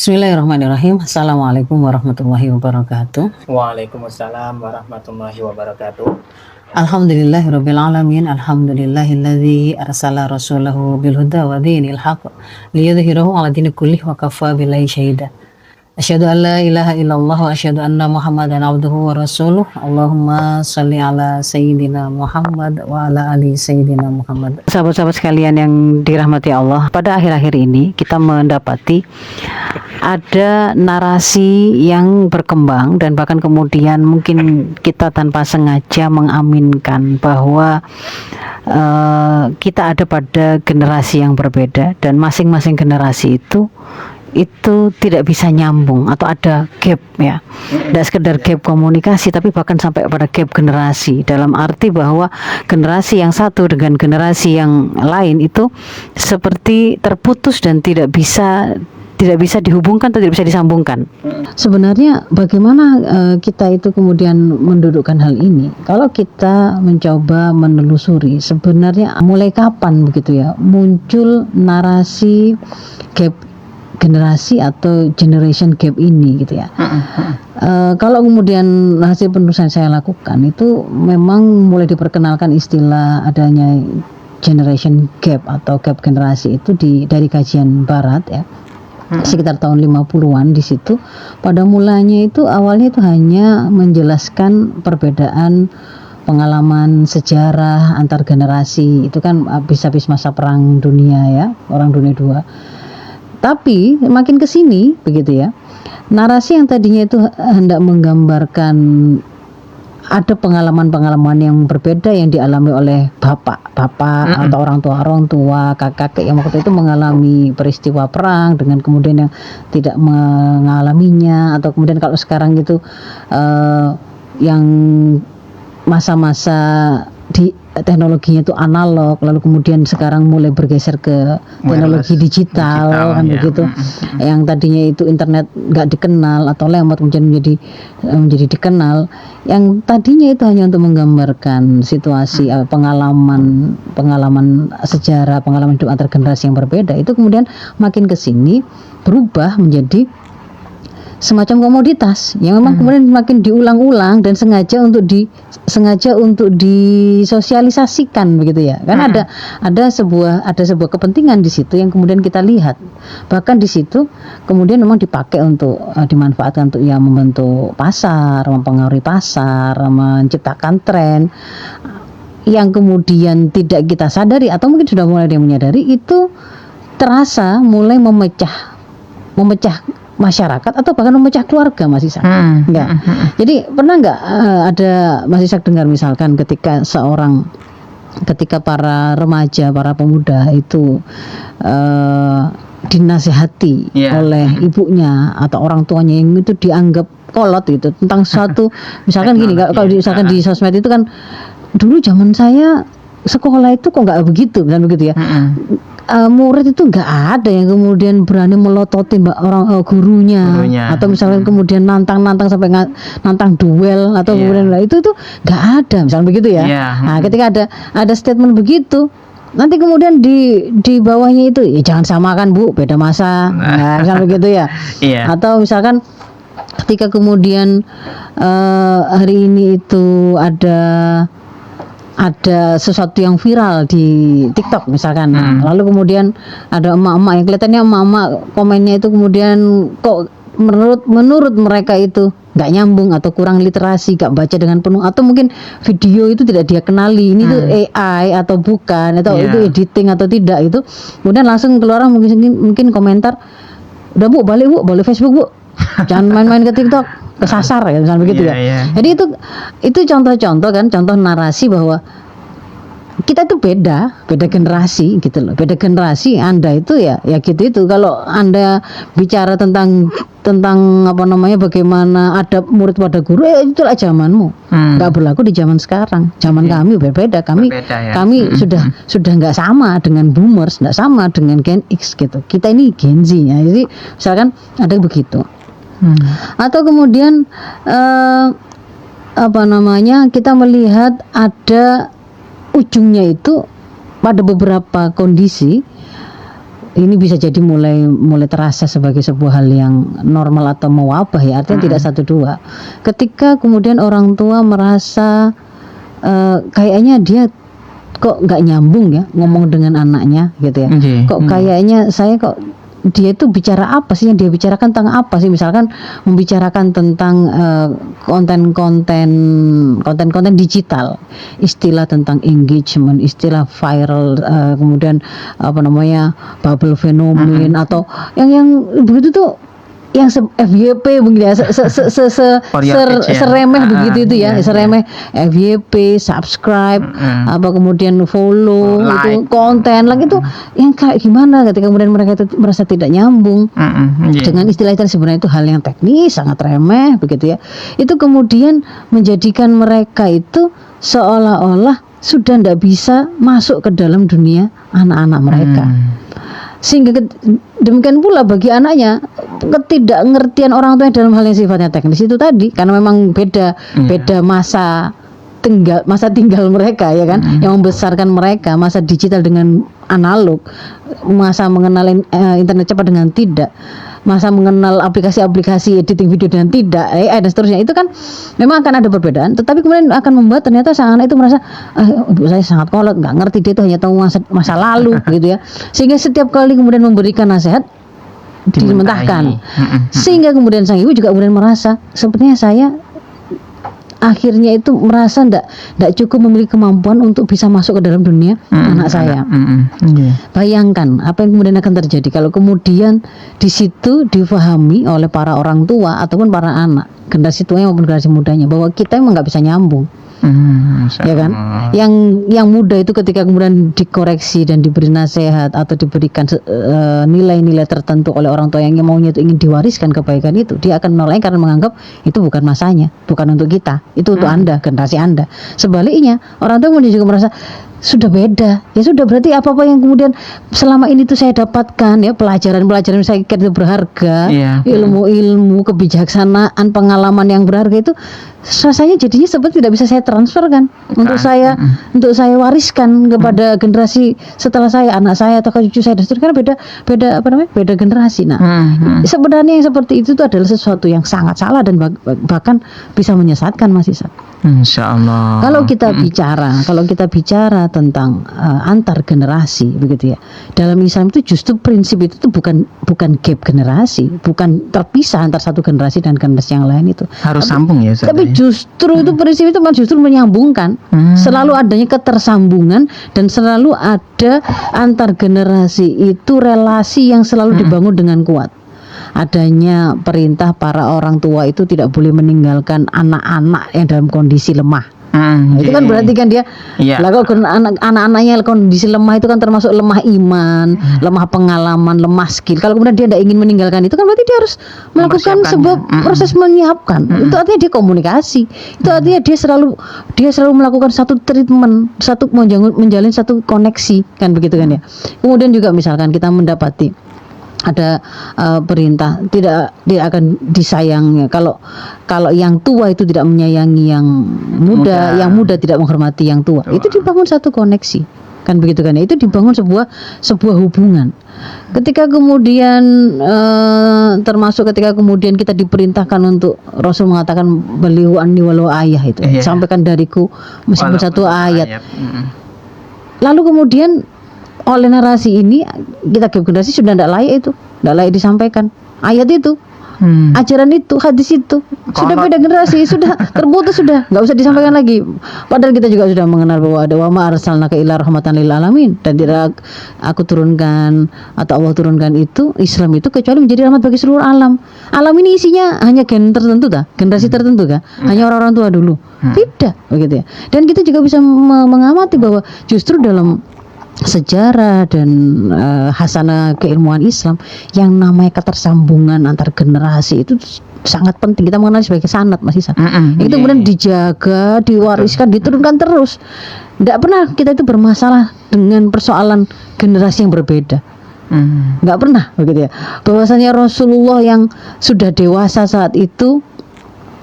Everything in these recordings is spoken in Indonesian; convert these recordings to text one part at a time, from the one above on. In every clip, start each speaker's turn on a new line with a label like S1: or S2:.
S1: Bismillahirrahmanirrahim. Assalamualaikum warahmatullahi wabarakatuh.
S2: Waalaikumsalam warahmatullahi wabarakatuh.
S1: Alhamdulillahirabbil alamin. Alhamdulillahilladzi arsala rasulahu bil huda wa dinil haqq liyudhhirahu 'ala dini kullih wa kafa billahi syahida. Asyhadu an la ilaha illallah wa asyhadu anna Muhammadan abduhu wa rasuluh. Allahumma shalli ala sayyidina Muhammad wa ala ali sayyidina Muhammad. Sahabat-sahabat sekalian yang dirahmati Allah, pada akhir-akhir ini kita mendapati ada narasi yang berkembang dan bahkan kemudian mungkin kita tanpa sengaja mengaminkan bahwa kita ada pada generasi yang berbeda dan masing-masing generasi itu tidak bisa nyambung atau ada gap ya, tidak sekedar gap komunikasi tapi bahkan sampai pada gap generasi, dalam arti bahwa generasi yang satu dengan generasi yang lain itu seperti terputus dan tidak bisa dihubungkan atau tidak bisa disambungkan. Sebenarnya bagaimana kita itu kemudian mendudukkan hal ini? Kalau kita mencoba menelusuri sebenarnya mulai kapan begitu ya muncul narasi gap generasi atau generation gap ini gitu ya. Kalau kemudian hasil penelusuran saya lakukan itu memang mulai diperkenalkan istilah adanya generation gap atau gap generasi itu dari kajian barat ya. Sekitar tahun 50-an di situ. Pada mulanya itu awalnya itu hanya menjelaskan perbedaan pengalaman sejarah antar generasi. Itu kan habis masa perang dunia ya, Perang Dunia II. Tapi makin ke sini begitu ya. Narasi yang tadinya itu hendak menggambarkan ada pengalaman-pengalaman yang berbeda yang dialami oleh bapak atau orang tua, kakek yang waktu itu mengalami peristiwa perang dengan kemudian yang tidak mengalaminya, atau kemudian kalau sekarang itu yang masa-masa di teknologinya itu analog, lalu kemudian sekarang mulai bergeser ke teknologi digital kan ya. Begitu. Yang tadinya itu internet nggak dikenal atau lemot kemudian menjadi dikenal. Yang tadinya itu hanya untuk menggambarkan situasi pengalaman sejarah, pengalaman hidup antar generasi yang berbeda, itu kemudian makin ke sini berubah menjadi semacam komoditas yang memang kemudian makin diulang-ulang dan sengaja untuk disosialisasikan begitu ya. Kan ada sebuah kepentingan di situ yang kemudian kita lihat. Bahkan di situ kemudian memang dipakai untuk dimanfaatkan untuk ya membentuk pasar, mempengaruhi pasar, menciptakan tren yang kemudian tidak kita sadari atau mungkin sudah mulai menyadari itu terasa mulai memecah masyarakat atau bahkan memecah keluarga, Mas Ishak. Enggak. Jadi pernah enggak ada Mas Ishak dengar misalkan ketika para remaja, para pemuda itu dinasehati oleh ibunya atau orang tuanya yang itu dianggap kolot gitu tentang suatu misalkan gini, kalau misalkan di sosmed itu kan dulu zaman saya sekolah itu kok nggak begitu kan begitu ya. Murid itu nggak ada yang kemudian berani melototi gurunya atau misalnya kemudian nantang sampai nantang duel atau kemudian itu nggak ada misalnya begitu ya. Nah ketika ada statement begitu, nanti kemudian di bawahnya itu ya jangan samakan Bu, beda masa, misalnya begitu ya. Atau misalkan ketika kemudian hari ini itu ada sesuatu yang viral di TikTok misalkan, lalu kemudian ada emak-emak yang kelihatannya emak-emak komennya itu kemudian kok menurut mereka itu nggak nyambung atau kurang literasi, nggak baca dengan penuh, atau mungkin video itu tidak dia kenali ini tuh AI atau bukan, atau itu editing atau tidak, itu kemudian langsung keluar mungkin komentar, udah Bu balik Bu, boleh Facebook Bu, jangan main-main ke TikTok, kesasar ya misalnya begitu ya. Jadi itu contoh-contoh kan, contoh narasi bahwa kita itu beda generasi gitu loh. Beda generasi, Anda itu ya gitu itu. Kalau Anda bicara tentang bagaimana adab murid pada guru, itulah zamanmu. Enggak berlaku di zaman sekarang. Zaman kami berbeda. Kami sudah enggak sama dengan boomers, enggak sama dengan Gen X gitu. Kita ini Gen Z ya. Jadi misalkan ada begitu. Atau kemudian kita melihat ada ujungnya itu pada beberapa kondisi ini bisa jadi mulai terasa sebagai sebuah hal yang normal atau mewabah ya, artinya tidak satu dua. Ketika kemudian orang tua merasa kayaknya dia kok nggak nyambung ya ngomong dengan anaknya gitu ya, kok kayaknya saya kok dia itu bicara apa sih, yang dia bicarakan tentang apa sih, misalkan membicarakan tentang konten digital, istilah tentang engagement, istilah viral, kemudian bubble phenomenon, atau yang begitu tuh, yang FYP begitu ya, seremeh begitu itu ya, seremeh FYP, subscribe, kemudian follow, itu konten lagi itu yang kayak gimana, ketika kemudian mereka itu merasa tidak nyambung dengan istilah itu, sebenarnya itu hal yang teknis, sangat remeh begitu ya, itu kemudian menjadikan mereka itu seolah-olah sudah tidak bisa masuk ke dalam dunia anak-anak mereka. Sehingga demikian pula bagi anaknya, ketidakngertian orang tua dalam hal yang sifatnya teknis itu tadi, karena memang beda masa tinggal mereka ya kan, yang membesarkan mereka, masa digital dengan analog, masa mengenal internet cepat dengan tidak, masa mengenal aplikasi-aplikasi editing video dengan tidak, dan seterusnya, itu kan memang akan ada perbedaan, tetapi kemudian akan membuat ternyata sang anak itu merasa ibu saya sangat kolot, nggak ngerti, dia itu hanya tahu masa lalu gitu ya, sehingga setiap kali kemudian memberikan nasihat dimentahkan, sehingga kemudian sang ibu juga kemudian merasa sepertinya saya akhirnya itu merasa tidak cukup memiliki kemampuan untuk bisa masuk ke dalam dunia anak saya. Bayangkan apa yang kemudian akan terjadi kalau kemudian di situ difahami oleh para orang tua ataupun para anak, generasi tuanya maupun generasi mudanya, bahwa kita emang nggak bisa nyambung. Ya kan, yang muda itu ketika kemudian dikoreksi dan diberi nasihat atau diberikan nilai-nilai tertentu oleh orang tua yang maunya itu ingin diwariskan kebaikan itu, dia akan menolaknya karena menganggap itu bukan masanya, bukan untuk kita, itu untuk Anda, generasi Anda. Sebaliknya, orang tua kemudian juga merasa sudah beda, ya sudah, berarti apa-apa yang kemudian selama ini tuh saya dapatkan ya, pelajaran-pelajaran saya kira itu berharga, ilmu-ilmu, kebijaksanaan, pengalaman yang berharga itu rasanya jadinya seperti tidak bisa saya transferkan untuk saya wariskan kepada generasi setelah saya, anak saya atau cucu saya, dan seterusnya, karena beda generasi. Nah, sebenarnya yang seperti itu tuh adalah sesuatu yang sangat salah dan bahkan bisa menyesatkan, Mas Isa.
S3: Insya Allah.
S1: Kalau kita bicara tentang antar generasi begitu ya, dalam Islam itu justru prinsip itu tuh bukan gap generasi, bukan terpisah antar satu generasi dan generasi yang lain, itu
S3: harus sambung ya.
S1: Tapi justru itu prinsip itu justru menyambungkan, selalu adanya ketersambungan dan selalu ada antar generasi itu relasi yang selalu dibangun dengan kuat. Adanya perintah para orang tua itu tidak boleh meninggalkan anak-anak yang dalam kondisi lemah. Itu kan berarti kan dia lah, kalau anak-anaknya kondisi lemah itu kan termasuk lemah iman, lemah pengalaman, lemah skill. Kalau kemudian dia tidak ingin meninggalkan itu kan berarti dia harus melakukan sebuah proses menyiapkan. Itu artinya dia komunikasi. Itu artinya dia selalu melakukan satu treatment, menjalin satu koneksi, kan begitu kan ya. Kemudian juga misalkan kita mendapati ada perintah tidak akan disayang kalau yang tua itu tidak menyayangi yang muda, yang muda tidak menghormati yang tua. Itu dibangun satu koneksi, kan begitu kan ya. Itu dibangun sebuah hubungan. Ketika kemudian termasuk ketika kemudian kita diperintahkan untuk, Rasul mengatakan beliau anni walau ayah, itu sampaikan dariku meskipun satu ayat. Lalu kemudian oleh narasi ini kita generasi sudah tidak layak disampaikan ayat itu, ajaran itu, hadis itu, sudah beda generasi, sudah terputus, sudah nggak usah disampaikan lagi. Padahal kita juga sudah mengenal bahwa ada wa ma arsalnaka illa rahmatan lil alamin, dan tidak aku turunkan atau Allah turunkan itu Islam itu kecuali menjadi rahmat bagi seluruh alam. Alam ini isinya hanya generasi tertentu kah? Hanya orang-orang tua dulu? Tidak, begitu ya. Dan kita juga bisa mengamati bahwa justru dalam sejarah dan hasanah keilmuan Islam, yang namanya ketersambungan antar generasi itu sangat penting. Kita mengenal sebagai sanad, Mas Isa. Itu kemudian dijaga, diwariskan, diturunkan terus. Tidak pernah kita itu bermasalah dengan persoalan generasi yang berbeda. Nggak pernah begitu ya. Bahwasanya Rasulullah yang sudah dewasa saat itu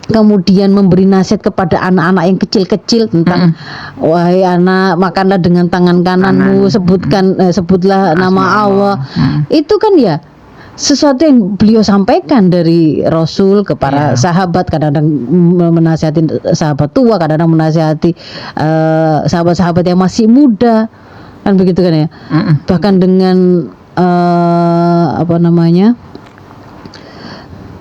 S1: kemudian memberi nasihat kepada anak-anak yang kecil-kecil tentang wahai anak, makanlah dengan tangan kananmu, sebutlah nama Allah. Itu kan ya sesuatu yang beliau sampaikan dari Rasul ke para sahabat, kadang-kadang menasihati sahabat tua, kadang-kadang menasihati sahabat-sahabat yang masih muda, kan begitu kan ya. Bahkan dengan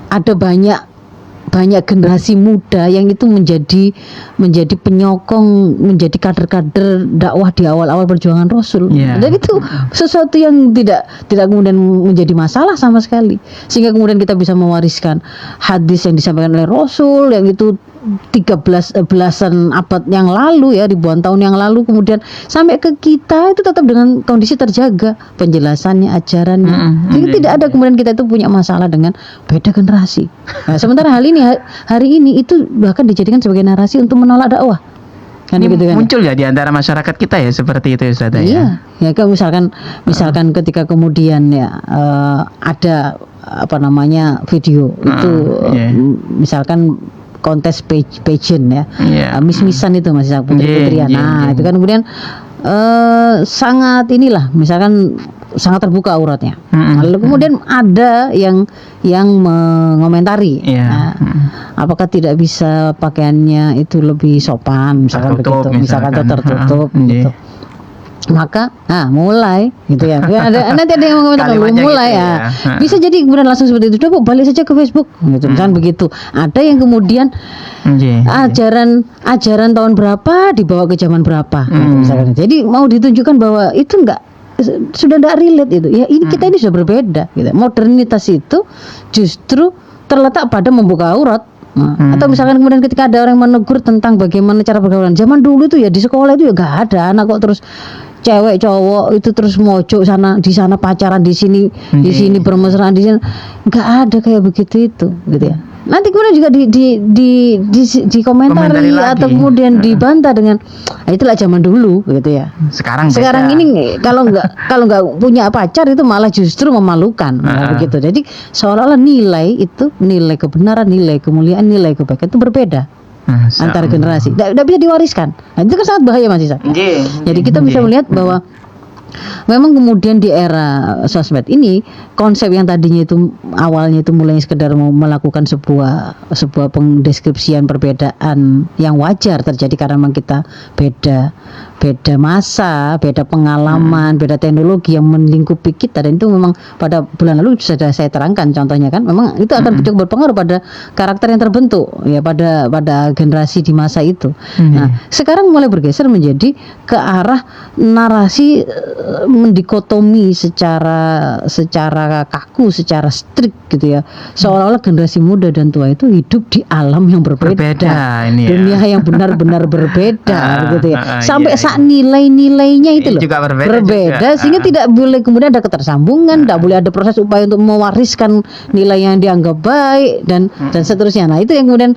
S1: ada banyak generasi muda yang itu menjadi penyokong, menjadi kader-kader dakwah di awal-awal perjuangan Rasul. Dan itu sesuatu yang tidak kemudian menjadi masalah sama sekali, sehingga kemudian kita bisa mewariskan hadis yang disampaikan oleh Rasul yang itu 13 belasan abad yang lalu ya, ribuan tahun yang lalu, kemudian sampai ke kita itu tetap dengan kondisi terjaga penjelasannya, ajarannya. Jadi tidak ada kemudian kita itu punya masalah dengan beda generasi. Nah, sementara hari ini itu bahkan dijadikan sebagai narasi untuk menolak dakwah. Kan
S3: Ini
S1: gitu kan?
S3: muncul ya di antara masyarakat kita ya seperti itu Ustaz ya.
S1: Iya, kan misalkan ketika kemudian ya ada video itu misalkan kontes pageant ya, mis-misan itu masih putri-putrian. Itu kan kemudian sangat misalkan sangat terbuka auratnya. Lalu kemudian ada yang mengomentari, apakah tidak bisa pakaiannya itu lebih sopan, misalkan begitu, misalkan tertutup gitu. Maka mulai gitu ya. Nanti ada yang mengomentari mulai
S3: gitu
S1: ya. Bisa jadi kemudian langsung seperti itu. Coba balik saja ke Facebook gitu. Misalkan begitu. Ada yang kemudian ajaran tahun berapa dibawa ke zaman berapa gitu, misalkan. Jadi mau ditunjukkan bahwa itu sudah enggak relate itu. Ya kita ini sudah berbeda gitu. Modernitas itu justru terletak pada membuka aurat. Atau misalkan kemudian ketika ada orang menegur tentang bagaimana cara pergaulan zaman dulu itu ya, di sekolah itu ya nggak ada anak kok terus cewek cowok itu terus mojok di sana pacaran, di sini bermesraan, di sini nggak ada kayak begitu itu gitu ya. Nanti kemudian juga di komentari atau kemudian dibantah dengan itulah zaman dulu gitu ya. Sekarang ini kalau nggak punya pacar itu malah justru memalukan begitu. Jadi seolah-olah nilai kebenaran, nilai kemuliaan, nilai kebaikan itu berbeda antar generasi. Tidak bisa diwariskan. Nah, itu kan sangat bahaya Mas Isa. Jadi kita bisa melihat bahwa memang kemudian di era sosmed ini, konsep yang tadinya itu awalnya itu mulai sekedar mau melakukan sebuah pendeskripsian perbedaan yang wajar terjadi karena memang kita beda masa, beda pengalaman, beda teknologi yang melingkupi kita, dan itu memang pada bulan lalu sudah saya terangkan contohnya kan, memang itu akan berpengaruh pada karakter yang terbentuk ya pada generasi di masa itu. Nah, sekarang mulai bergeser menjadi ke arah narasi mendikotomi secara kaku, secara strict gitu ya. Seolah-olah generasi muda dan tua itu hidup di alam yang berbeda dunia yang benar-benar berbeda gitu ya. Sampai saat nilai-nilainya itu loh
S3: juga
S1: berbeda sehingga tidak boleh kemudian ada ketersambungan, tidak boleh ada proses upaya untuk mewariskan nilai yang dianggap baik dan seterusnya. Nah, itu yang kemudian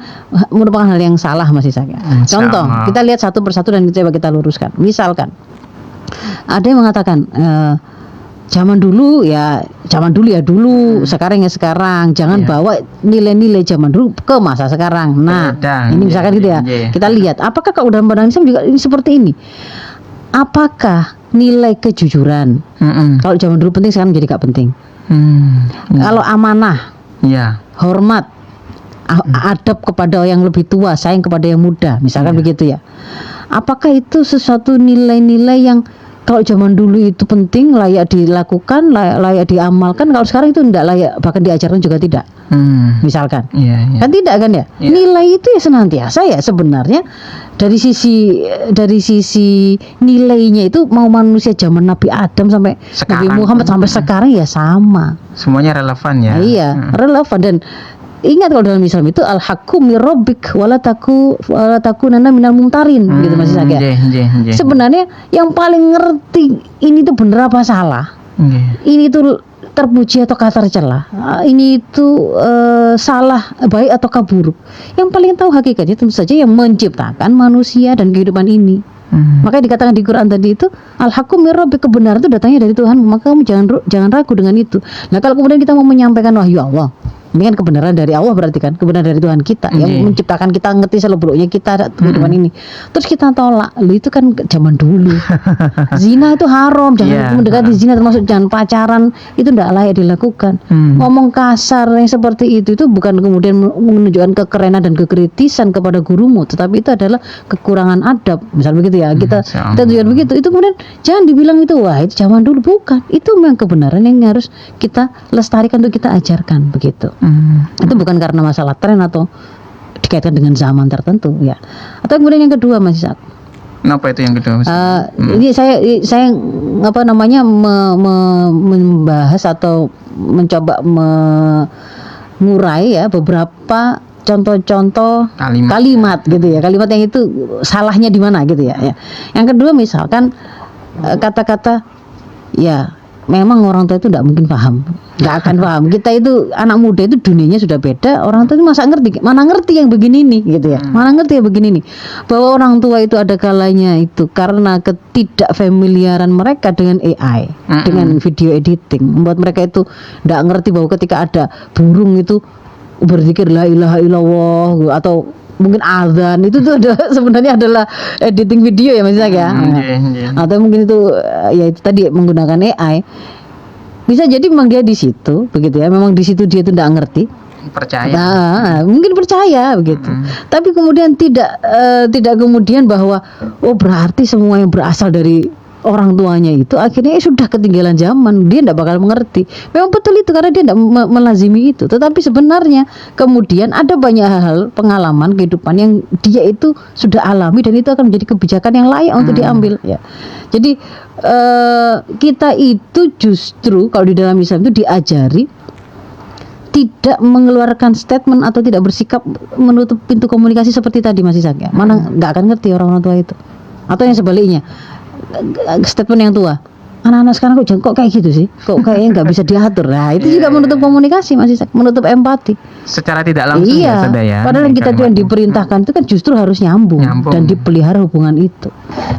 S1: merupakan hal yang salah Mas Isa. Contoh, kita lihat satu persatu dan coba kita luruskan. Misalkan ada yang mengatakan zaman dulu ya dulu, sekarang ya sekarang. Jangan bawa nilai-nilai zaman dulu ke masa sekarang. Nah, ini misalkan gitu ya. Kita lihat apakah kalau dalam pandangan Islam juga ini seperti ini. Apakah nilai kejujuran kalau zaman dulu penting, sekarang jadi gak penting? Kalau amanah, hormat, adab kepada yang lebih tua, sayang kepada yang muda, misalkan begitu ya. Apakah itu sesuatu nilai-nilai yang kalau zaman dulu itu penting, layak dilakukan, layak diamalkan, kalau sekarang itu tidak layak, bahkan diajarkan juga tidak. Misalkan. Kan tidak kan ya? Nilai itu ya senantiasa ya sebenarnya dari sisi nilainya itu, mau manusia zaman Nabi Adam sampai sekarang, Nabi Muhammad sampai sekarang ya sama.
S3: Semuanya relevan ya.
S1: Iya, relevan. Dan ingat kalau dalam Islam itu al-haqqu mir rabbik wala takunanna minal mumtarin gitu Mas Isa. Sebenarnya yang paling ngerti ini tuh bener apa salah, ini tuh terpuji atau tercela, ini itu salah, baik atau buruk, yang paling tahu hakikatnya tentu saja yang menciptakan manusia dan kehidupan ini. Makanya dikatakan di Quran tadi itu al-haqqu mir rabbik, kebenaran itu datangnya dari Tuhan, maka kamu jangan ragu dengan itu. Nah, kalau kemudian kita mau menyampaikan wahyu Allah, Ini kan kebenaran dari Allah, berarti kan kebenaran dari Tuhan kita yang menciptakan kita, ngerti seluk-beluknya kita kehidupan ini. Terus kita tolak, lu itu kan zaman dulu. Zina itu haram, jangan mendekati zina, termasuk jangan pacaran, itu tidak layak dilakukan. Ngomong kasar yang seperti itu bukan kemudian menunjukkan kekerenan dan kekritisan kepada gurumu, tetapi itu adalah kekurangan adab. Misal begitu ya, kita tunjukkan begitu, itu kemudian jangan dibilang itu wah itu zaman dulu, bukan. Itu memang kebenaran yang harus kita lestarikan untuk kita ajarkan begitu. Itu bukan karena masalah tren atau dikaitkan dengan zaman tertentu ya. Atau kemudian yang kedua Mas Ishak.
S3: Kenapa itu yang kedua?
S1: Ini saya apa namanya membahas atau mencoba mengurai ya beberapa contoh-contoh kalimat gitu ya. Kalimat yang itu salahnya di mana gitu ya. Yang kedua misalkan kata-kata ya memang orang tua itu tidak mungkin paham, nggak akan paham. Kita itu anak muda itu dunianya sudah beda. Orang tua itu masa ngerti, mana ngerti yang begini nih, gitu ya. Mana ngerti yang begini nih. Bahwa orang tua itu ada kalanya itu karena ketidakfamiliaran mereka dengan AI, dengan video editing, membuat mereka itu tidak ngerti bahwa ketika ada burung itu berzikir la ilaha illallah atau mungkin azan itu tuh sebenarnya adalah editing video ya Mas Ishak ya. Atau mungkin itu ya itu tadi menggunakan AI. Bisa jadi memang dia di situ begitu ya. Memang di situ dia itu tidak ngerti.
S3: Percaya.
S1: Nah, mungkin percaya begitu. Tapi kemudian tidak kemudian bahwa oh berarti semua yang berasal dari orang tuanya itu akhirnya sudah ketinggalan zaman, dia tidak bakal mengerti. Memang betul itu karena dia tidak melazimi itu. Tetapi sebenarnya kemudian ada banyak hal pengalaman kehidupan yang dia itu sudah alami dan itu akan menjadi kebijakan yang layak untuk diambil ya. Jadi kita itu justru kalau di dalam Islam itu diajari tidak mengeluarkan statement atau tidak bersikap menutup pintu komunikasi seperti tadi Mas Ishak ya. Mana nggak akan ngerti orang-orang tua itu. Atau yang sebaliknya, statement yang tua, anak-anak sekarang kok kayak gitu sih, kok kayaknya nggak bisa diatur. Nah itu juga menutup komunikasi Mas Ishak, menutup empati
S3: Secara tidak langsung
S1: iya,
S3: ya.
S1: padahal yang kita yang diperintahkan itu kan justru harus nyambung dan dipelihara hubungan itu.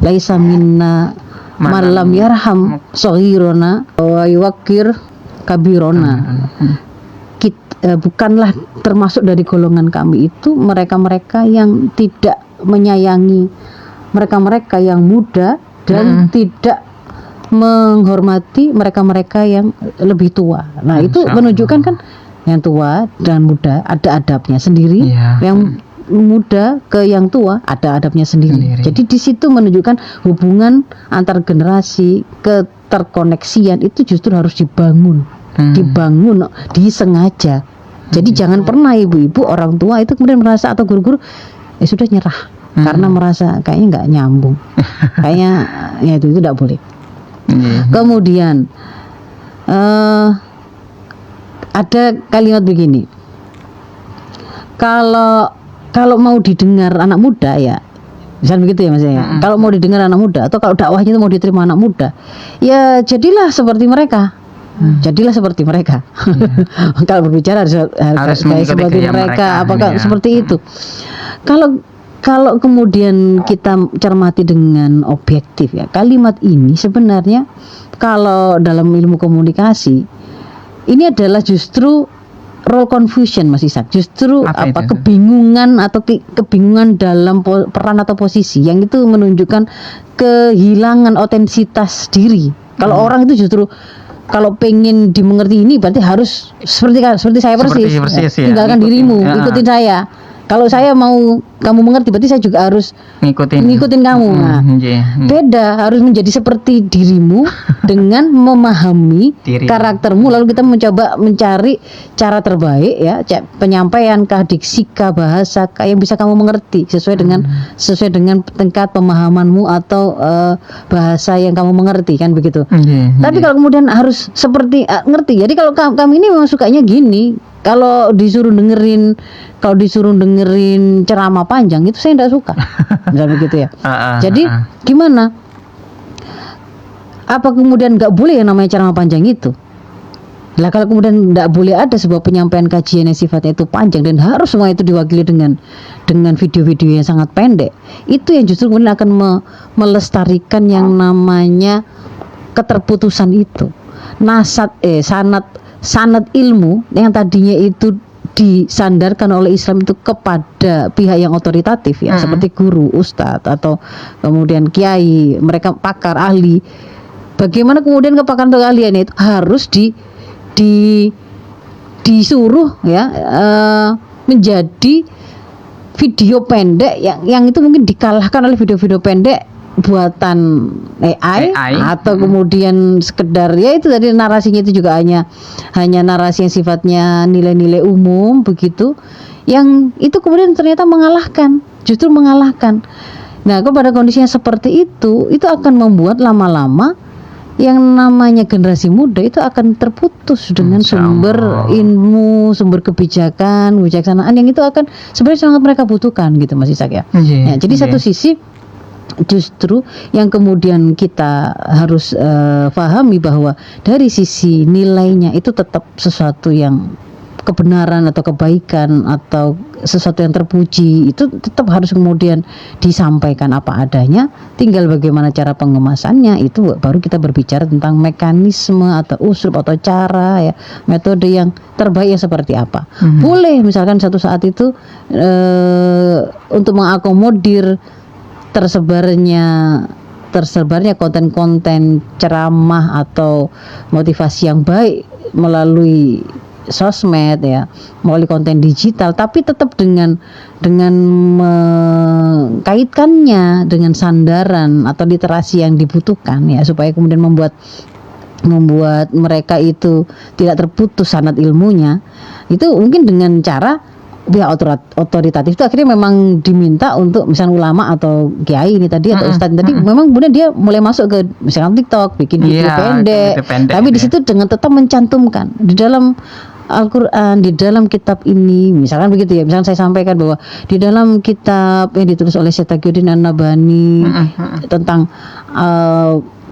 S1: Laisa minna malam yarham saghirona wa yuwaqqir kabirona. Bukanlah termasuk dari golongan kami itu mereka-mereka yang tidak menyayangi mereka-mereka yang muda dan tidak menghormati mereka-mereka yang lebih tua. Nah itu menunjukkan kan yang tua dan muda ada adabnya sendiri, yang muda ke yang tua ada adabnya sendiri. Jadi di situ menunjukkan hubungan antar generasi, keterkoneksian itu justru harus dibangun, disengaja. Jadi jangan pernah ibu-ibu orang tua itu kemudian merasa atau guru-guru sudah nyerah karena merasa kayaknya nggak nyambung, kayaknya ya itu tidak boleh. Kemudian ada kalimat begini, kalau mau didengar anak muda ya, misalnya begitu ya Mas ya. Kalau mau didengar anak muda atau kalau dakwahnya itu mau diterima anak muda, ya jadilah seperti mereka. Jadilah seperti mereka. Kalau berbicara harus seperti mereka. Apakah seperti itu? Kalau kemudian kita cermati dengan objektif ya, kalimat ini sebenarnya kalau dalam ilmu komunikasi ini adalah justru role confusion Mas Ishak. Justru kebingungan atau kebingungan dalam peran atau posisi yang itu menunjukkan kehilangan otentitas diri. Kalau orang itu justru kalau pengen dimengerti ini berarti harus seperti saya persis tinggalkan dirimu, ikutin saya. Kalau saya mau kamu mengerti berarti saya juga harus ngikutin kamu. Nah, beda, harus menjadi seperti dirimu dengan memahami karaktermu, lalu kita mencoba mencari cara terbaik ya, penyampaian kah, diksi kah, bahasa kah yang bisa kamu mengerti sesuai dengan tingkat pemahamanmu atau bahasa yang kamu mengerti kan begitu. Tapi kalau kemudian harus seperti ngerti. Jadi kalau kami ini memang sukanya gini. Kalau disuruh dengerin ceramah panjang itu saya tidak suka, misalnya begitu ya. Jadi gimana? Apa kemudian nggak boleh yang namanya ceramah panjang itu? Lah kalau kemudian nggak boleh ada sebuah penyampaian kajian yang sifatnya itu panjang dan harus semua itu diwakili dengan video-video yang sangat pendek, itu yang justru kemudian akan melestarikan yang namanya keterputusan itu. Sanad ilmu yang tadinya itu disandarkan oleh Islam itu kepada pihak yang otoritatif ya, seperti guru, ustadz atau kemudian kiai, mereka pakar ahli. Bagaimana kemudian kepakaran atau keahliannya itu harus disuruh ya menjadi video pendek yang itu mungkin dikalahkan oleh video-video pendek buatan AI. Atau kemudian sekedar ya itu tadi narasinya itu juga hanya narasi yang sifatnya nilai-nilai umum begitu, yang itu kemudian ternyata justru mengalahkan. Nah, kepada kondisi yang seperti itu akan membuat lama-lama yang namanya generasi muda itu akan terputus dengan sumber ilmu, sumber kebijaksanaan yang itu akan sebenarnya sangat mereka butuhkan gitu Mas Ishak ya. Jadi satu sisi justru yang kemudian kita harus pahami bahwa dari sisi nilainya itu tetap sesuatu yang kebenaran atau kebaikan atau sesuatu yang terpuji, itu tetap harus kemudian disampaikan apa adanya. Tinggal bagaimana cara pengemasannya, itu baru kita berbicara tentang mekanisme atau usul atau cara ya, metode yang terbaik yang seperti apa. Boleh misalkan satu saat itu untuk mengakomodir tersebarnya konten-konten ceramah atau motivasi yang baik melalui sosmed ya, melalui konten digital, tapi tetap dengan mengkaitkannya dengan sandaran atau literasi yang dibutuhkan ya, supaya kemudian membuat mereka itu tidak terputus sanad ilmunya. Itu mungkin dengan cara pihak otoritatif itu akhirnya memang diminta untuk misalnya ulama atau kiai ini tadi atau ustadz tadi, memang kemudian dia mulai masuk ke misalnya TikTok, bikin video pendek, tapi di situ dengan tetap mencantumkan di dalam Al-Quran, di dalam kitab ini, misalkan begitu ya, misalkan saya sampaikan bahwa di dalam kitab yang ditulis oleh Syekh Taqiyuddin An-Nabhani tentang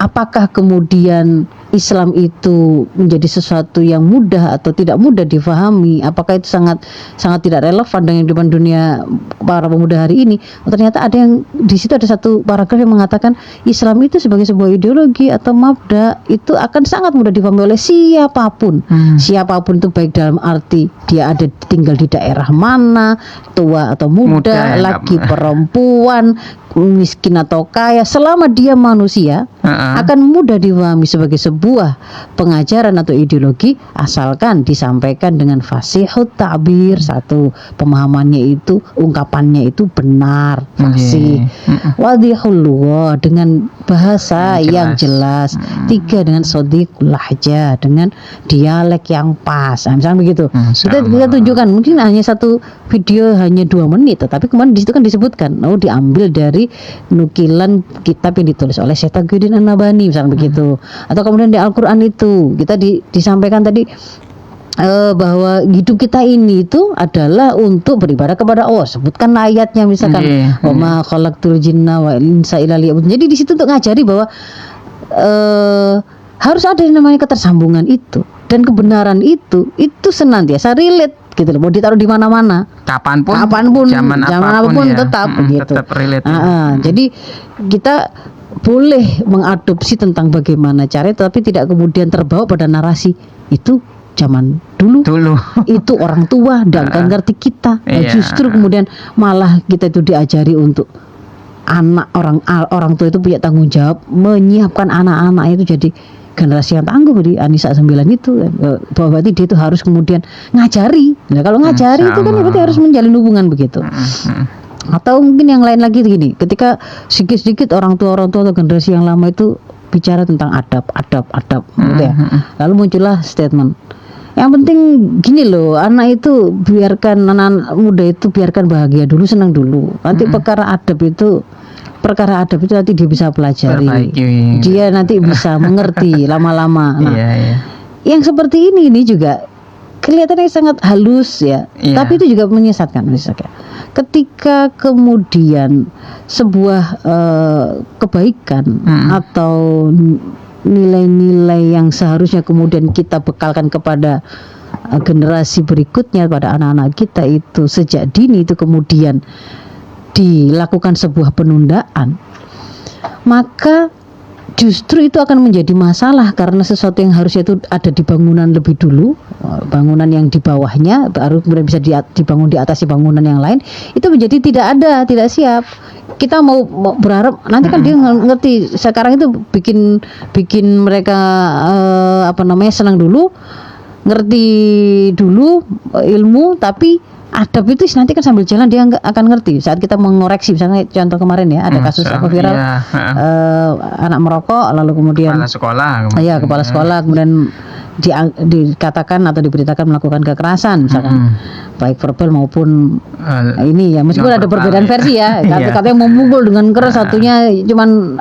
S1: apakah kemudian Islam itu menjadi sesuatu yang mudah atau tidak mudah difahami, apakah itu sangat tidak relevan dengan kehidupan dunia para pemuda hari ini. Ternyata ada yang di situ, ada satu paragraf yang mengatakan Islam itu sebagai sebuah ideologi atau mabda itu akan sangat mudah difahami oleh siapapun. Siapapun itu baik dalam arti dia ada tinggal di daerah mana, tua atau muda laki perempuan, miskin atau kaya, selama dia manusia akan mudah difahami sebagai sebuah pengajaran atau ideologi, asalkan disampaikan dengan fasihut ta'bir. Satu, pemahamannya itu, ungkapannya itu benar, fasih, wadihul lugha, dengan bahasa yang jelas. Tiga, dengan shadiqul lahjah, dengan dialek yang pas. Misalnya begitu. Kita tunjukkan, mungkin hanya satu video hanya 2 menit, tetapi kemarin di situ kan disebutkan, diambil dari nukilan kitab yang ditulis oleh Syekh Taqiyuddin An-Nabhani misalnya begitu. Atau kemudian di Al-Quran itu kita disampaikan tadi bahwa hidup kita ini itu adalah untuk beribadah kepada Allah. Sebutkan ayatnya misalkan wa ma khalaqtul jinna wal insa illa liya'budun. Jadi di situ untuk ngajari bahwa harus ada yang namanya ketersambungan itu, dan kebenaran itu senantiasa relate gitu loh, mau ditaruh di mana-mana, kapanpun, zaman apapun ya, tetap gitu.
S3: Tetap relate.
S1: Jadi kita boleh mengadopsi tentang bagaimana cara, tapi tidak kemudian terbawa pada narasi itu zaman dulu. Itu orang tua dan kan ngerti kita. Justru kemudian malah kita itu diajari untuk anak, orang tua itu punya tanggung jawab menyiapkan anak-anak itu jadi generasi yang tangguh. Di An-Nisa 9 itu bahwa berarti dia itu harus kemudian ngajari. Nah, kalau ngajari itu kan berarti harus menjalin hubungan begitu. Atau mungkin yang lain lagi gini, ketika sedikit-sedikit orang tua atau generasi yang lama itu bicara tentang adab gitu ya. Lalu muncullah statement, yang penting gini loh, anak muda itu biarkan bahagia dulu, senang dulu. Nanti perkara adab itu nanti dia bisa pelajari. Dia nanti bisa mengerti lama-lama. Yang seperti ini juga kelihatannya sangat halus ya. Tapi itu juga menyesatkan misalnya. Ketika kemudian sebuah kebaikan atau nilai-nilai yang seharusnya kemudian kita bekalkan kepada generasi berikutnya, pada anak-anak kita itu sejak dini, itu kemudian dilakukan sebuah penundaan, maka justru itu akan menjadi masalah karena sesuatu yang harusnya itu ada di bangunan lebih dulu, bangunan yang di bawahnya baru kemudian bisa dibangun di atas bangunan yang lain, itu menjadi tidak ada, tidak siap. Kita mau berharap nanti kan dia ngerti. Sekarang itu bikin mereka senang dulu, ngerti dulu ilmu, tapi adab itu nanti kan sambil jalan dia akan ngerti. Saat kita mengoreksi, misalnya contoh kemarin ya, ada kasus viral, anak merokok lalu kemudian
S3: kepala sekolah,
S1: kepala sekolah kemudian dikatakan atau diberitakan melakukan kekerasan, misalkan baik verbal maupun ini ya, meskipun ada perbedaan versi ya. Katanya memukul dengan keras, satunya cuman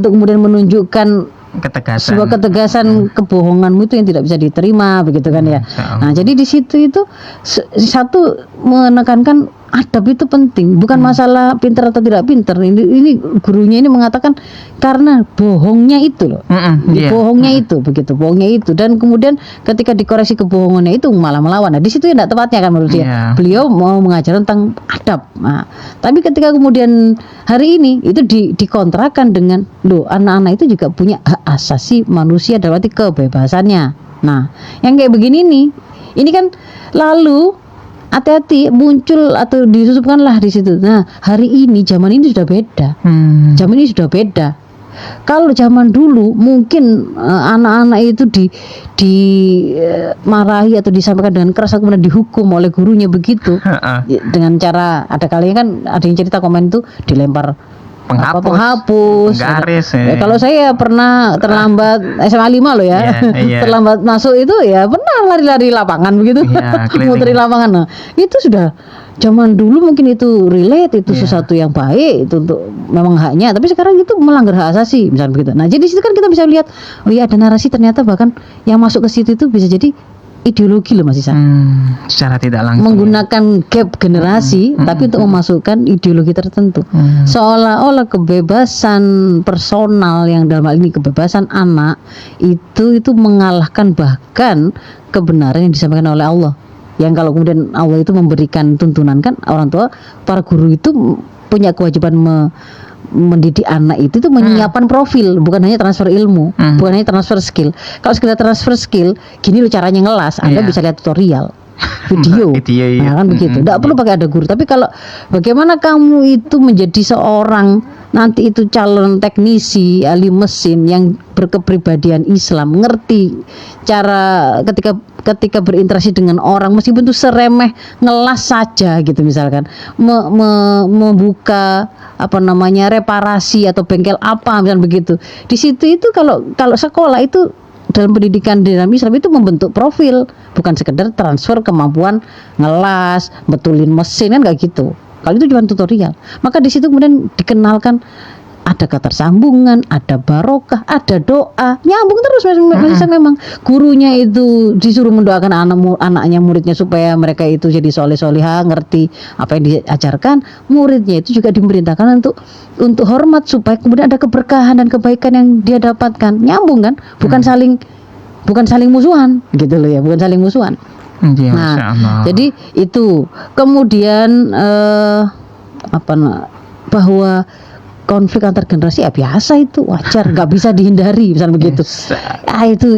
S1: untuk kemudian menunjukkan sebuah ketegasan kebohonganmu itu yang tidak bisa diterima, begitu kan ya. Nah, jadi di situ itu satu menekankan adab itu penting, bukan masalah pintar atau tidak pintar. Ini gurunya ini mengatakan karena bohongnya itu loh, bohongnya itu, begitu, bohongnya itu, dan kemudian ketika dikoreksi kebohongannya itu malah melawan. Nah, di situ tidak tepatnya kan menurut dia. Beliau mau mengajar tentang adab. Nah, tapi ketika kemudian hari ini itu dikontrakan dengan anak-anak itu juga punya hak asasi manusia dalam arti kebebasannya. Nah, yang kayak begini nih, ini kan lalu hati-hati muncul atau disusupkanlah di situ. Nah, hari ini zaman ini sudah beda. Zaman ini sudah beda. Kalau zaman dulu mungkin anak-anak itu dimarahi atau disampaikan dengan keras, kemudian dihukum oleh gurunya begitu. Dengan cara, ada kalinya kan ada yang cerita komen itu dilempar penghapus garis. Kalau saya pernah terlambat SMA 5 loh ya. Terlambat masuk itu ya pernah lari-lari lapangan begitu. Muter di lapangan. Nah, itu sudah zaman dulu mungkin itu relate, itu sesuatu yang baik, itu untuk memang haknya, tapi sekarang itu melanggar hak asasi misalnya begitu. Nah, jadi situ kan kita bisa lihat, oh iya, ada narasi ternyata bahkan yang masuk ke situ itu bisa jadi ideologi loh Mas Isan.
S3: Secara tidak langsung
S1: menggunakan gap generasi tapi untuk memasukkan ideologi tertentu. Seolah-olah kebebasan personal yang dalam hal ini kebebasan anak itu mengalahkan bahkan kebenaran yang disampaikan oleh Allah. Yang kalau kemudian Allah itu memberikan tuntunan, kan orang tua, para guru itu punya kewajiban mendidik anak itu menyiapkan profil, bukan hanya transfer ilmu, bukan hanya transfer skill. Kalau sekedar transfer skill, gini loh caranya ngelas, Anda bisa lihat tutorial video. Nah, kan begitu. Tidak perlu pakai ada guru. Tapi kalau bagaimana kamu itu menjadi seorang nanti itu calon teknisi ahli mesin yang berkepribadian Islam, ngerti cara ketika berinteraksi dengan orang, meskipun itu seremeh ngelas saja gitu, misalkan membuka reparasi atau bengkel apa misalnya begitu. Di situ itu kalau sekolah itu dalam pendidikan dalam Islam itu membentuk profil, bukan sekedar transfer kemampuan ngelas, betulin mesin, kan kayak gitu. Kalau itu cuma tutorial, maka di situ kemudian dikenalkan ada ketersambungan, ada barokah, ada doa, nyambung terus. Memang gurunya itu disuruh mendoakan anaknya, muridnya, supaya mereka itu jadi soleh-solehah, ngerti apa yang diajarkan. Muridnya itu juga diperintahkan untuk hormat, supaya kemudian ada keberkahan dan kebaikan yang dia dapatkan. Nyambung kan, bukan saling musuhan gitu loh ya, bukan saling musuhan. Nah, jadi itu kemudian bahwa konflik antar generasi ya biasa, itu wajar, nggak bisa dihindari misalnya begitu.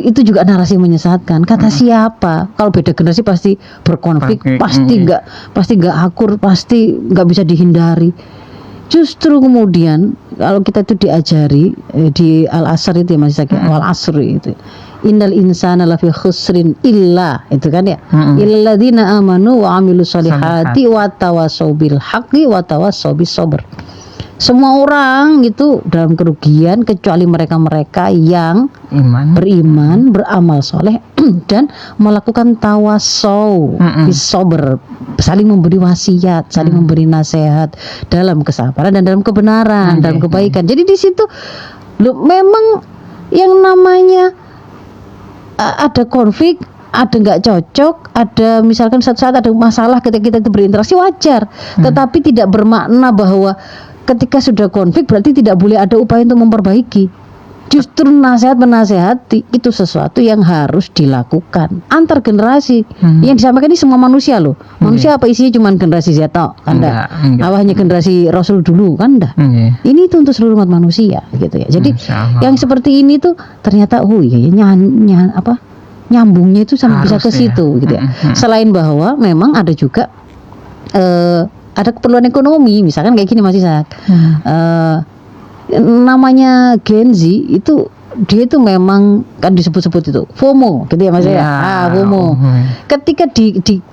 S1: Itu juga narasi menyesatkan. Kata siapa? Kalau beda generasi pasti berkonflik, pasti nggak akur, pasti nggak bisa dihindari. Justru kemudian kalau kita itu diajari di Al-Asr itu ya Mas Zaki, Al-Asr itu, innal insana lafi khusrin illa, itu kan ya, illalladzina amanu wa amilus solihati wa tawassaw bil haqqi wa tawassaw bis sabr. Semua orang itu dalam kerugian kecuali mereka-mereka yang beriman, beramal soleh dan melakukan tawasaw bis sabr, saling memberi wasiat, saling memberi nasihat dalam kesabaran dan dalam kebenaran, dalam kebaikan. Jadi di situ memang yang namanya ada konflik, ada nggak cocok, ada misalkan suatu saat ada masalah ketika kita itu berinteraksi, wajar. Tetapi tidak bermakna bahwa ketika sudah konflik berarti tidak boleh ada upaya untuk memperbaiki. Justru nasihat menasehati itu sesuatu yang harus dilakukan antar generasi. Yang disampaikan ini semua manusia loh. Manusia apa isinya cuma generasi Z tok, kan enggak? Apa hanya generasi Rasul dulu, kan enggak? Ini itu untuk seluruh umat manusia gitu ya. Jadi yang seperti ini tuh ternyata nyambungnya itu sampai bisa ke situ gitu ya. Selain bahwa memang ada juga ada keperluan ekonomi, misalkan kayak gini Mas Ishak. Namanya Gen Z itu dia itu memang kan disebut-sebut itu FOMO gitu ya Mas ya. FOMO. Ketika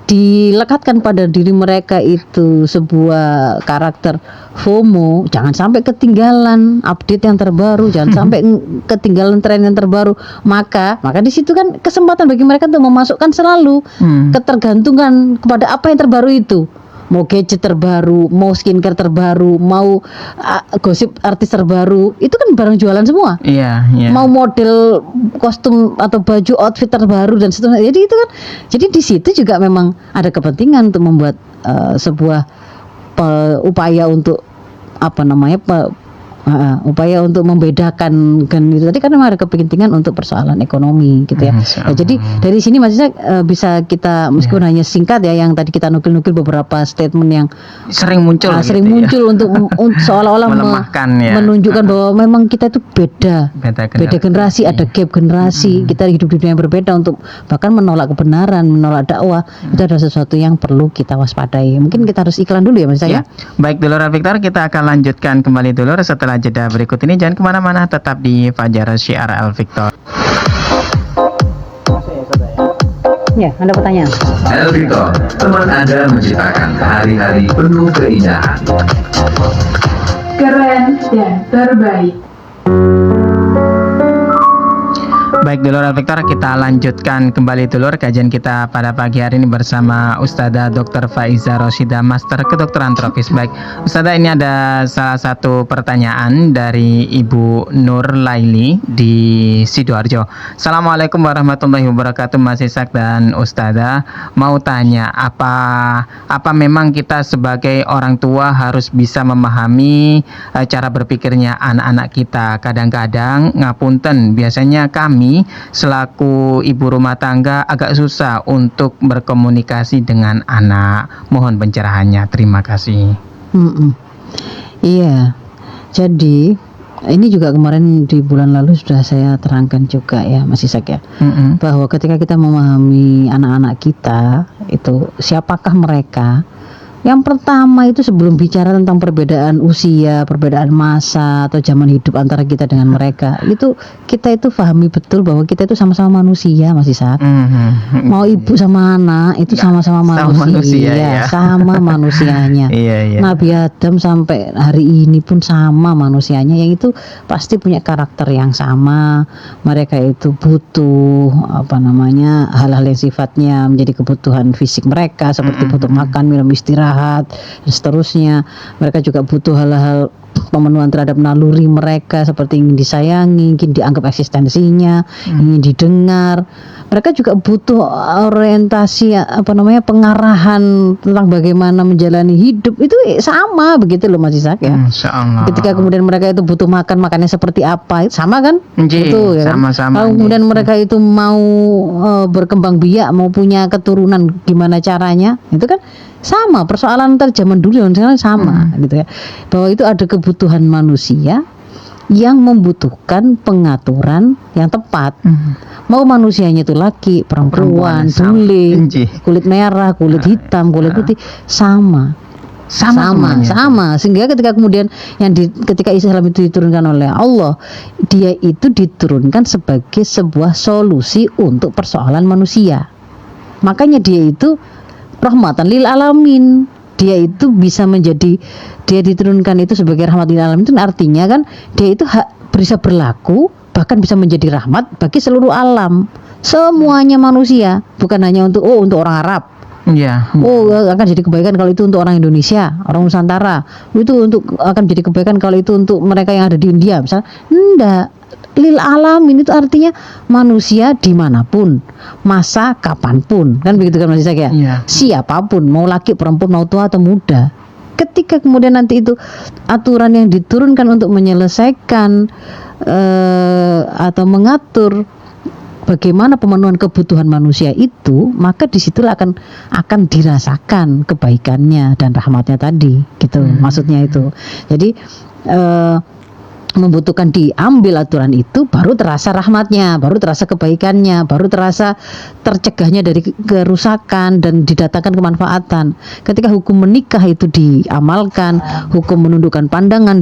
S1: dilekatkan pada diri mereka itu sebuah karakter FOMO, jangan sampai ketinggalan update yang terbaru, jangan sampai ketinggalan tren yang terbaru. Maka di situ kan kesempatan bagi mereka untuk memasukkan selalu ketergantungan kepada apa yang terbaru itu. Mau gadget terbaru, mau skincare terbaru, mau gosip artis terbaru, itu kan barang jualan semua.
S3: Iya.
S1: Mau model kostum atau baju outfit terbaru dan seterusnya. Jadi itu kan, jadi di situ juga memang ada kepentingan untuk membuat sebuah upaya untuk upaya untuk membedakan kan itu tadi karena ada kepentingan untuk persoalan ekonomi gitu ya. Jadi dari sini maksudnya bisa kita meskipun hanya singkat ya yang tadi kita nukil-nukil beberapa statement yang
S3: sering muncul
S1: untuk seolah-olah menunjukkan bahwa memang kita itu beda generasi, ada gap generasi, kita hidup di dunia yang berbeda untuk bahkan menolak kebenaran, menolak dakwah, itu adalah sesuatu yang perlu kita waspadai. Mungkin kita harus iklan dulu ya Mas ya.
S3: Baik Dulur Victor, kita akan lanjutkan kembali Dulur setelah jeda berikut ini. Jangan kemana-mana, tetap di Fajar Syiar Al Victor.
S1: Ya, ada pertanyaan.
S4: Al Victor, teman Anda menciptakan hari-hari penuh keindahan.
S5: Keren dan terbaik.
S3: Baik Dulur Victor, kita lanjutkan kembali Dulur kajian kita pada pagi hari ini bersama Ustadzah Dr. Faiza Roshidah, Master Kedokteran Tropis. Baik Ustadzah, ini ada salah satu pertanyaan dari Ibu Nur Laili di Sidoarjo. Assalamualaikum warahmatullahi wabarakatuh Mas Ishak dan Ustadzah. Mau tanya, apa memang kita sebagai orang tua harus bisa memahami cara berpikirnya anak-anak kita? Kadang-kadang ngapunten, biasanya kami selaku ibu rumah tangga agak susah untuk berkomunikasi dengan anak. Mohon pencerahannya, terima kasih.
S1: Iya, jadi ini juga kemarin di bulan lalu sudah saya terangkan juga ya Mas Ishak ya, bahwa ketika kita memahami anak-anak kita itu siapakah mereka, yang pertama itu sebelum bicara tentang perbedaan usia, perbedaan masa atau zaman hidup antara kita dengan mereka, itu kita itu pahami betul bahwa kita itu sama-sama manusia Mas Ishak. Mau ibu sama anak itu sama-sama manusia, sama manusianya. Nabi Adam sampai hari ini pun sama manusianya, yang itu pasti punya karakter yang sama. Mereka itu butuh hal-hal yang sifatnya menjadi kebutuhan fisik mereka, seperti butuh makan, minum, istirahat dan seterusnya. Mereka juga butuh hal-hal pemenuhan terhadap naluri mereka, seperti ingin disayangi, ingin dianggap eksistensinya, ingin didengar. Mereka juga butuh orientasi pengarahan tentang bagaimana menjalani hidup. Itu sama begitu loh Mas Ishak ya. Ketika kemudian mereka itu butuh makannya seperti apa, sama kan? Itu ya kan? Kalau kemudian mereka itu mau berkembang biak, mau punya keturunan, gimana caranya? Itu kan sama, persoalan zaman dulu dan sekarang sama gitu ya. Bahwa itu ada kebutuhan manusia yang membutuhkan pengaturan yang tepat. Mau manusianya itu laki, perempuan, bule, kulit merah, kulit hitam, kulit putih, sama. Sehingga ketika kemudian ketika Islam itu diturunkan oleh Allah, dia itu diturunkan sebagai sebuah solusi untuk persoalan manusia. Makanya dia itu rahmatan lil alamin. Dia itu bisa menjadi, dia diturunkan itu sebagai rahmat lil alamin, itu artinya kan dia itu bisa berlaku, bahkan bisa menjadi rahmat bagi seluruh alam, semuanya manusia, bukan hanya untuk orang Arab. Akan jadi kebaikan kalau itu untuk orang Indonesia, orang Nusantara. Itu akan jadi kebaikan kalau itu untuk mereka yang ada di India misalnya. Enggak. Lil alamin itu artinya manusia dimanapun, masa kapanpun, kan begitu kan Mas Ishak ya? Siapapun, mau laki, perempuan, mau tua atau muda, ketika kemudian nanti itu aturan yang diturunkan untuk menyelesaikan atau mengatur bagaimana pemenuhan kebutuhan manusia itu, maka disitulah akan dirasakan kebaikannya dan rahmatnya tadi, gitu. Maksudnya itu. Jadi membutuhkan diambil aturan itu, baru terasa rahmatnya, baru terasa kebaikannya, baru terasa tercegahnya dari kerusakan dan didatangkan kemanfaatan. Ketika hukum menikah itu diamalkan, hukum menundukkan pandangan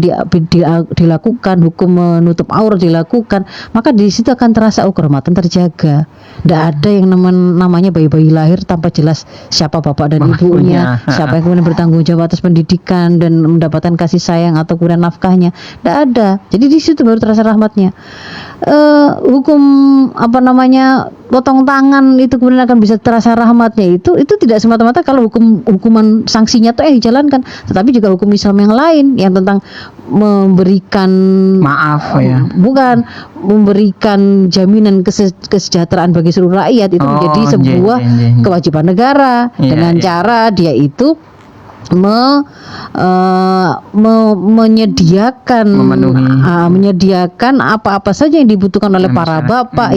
S1: dilakukan, hukum menutup aurat dilakukan, maka di situ akan terasa kehormatan terjaga. Tidak ada yang namanya bayi-bayi lahir tanpa jelas siapa bapak dan ibunya, siapa yang kemudian bertanggung jawab atas pendidikan dan mendapatkan kasih sayang atau kemudian nafkahnya. Tidak ada. Jadi di situ baru terasa rahmatnya. Hukum potong tangan itu kemudian akan bisa terasa rahmatnya itu tidak semata-mata kalau hukuman sanksinya itu dijalankan, tetapi juga hukum Islam yang lain yang tentang memberikan
S3: maaf ya.
S1: Bukan memberikan jaminan kesejahteraan bagi seluruh rakyat itu menjadi sebuah kewajiban negara dengan cara dia itu menyediakan apa-apa saja yang dibutuhkan oleh para bapak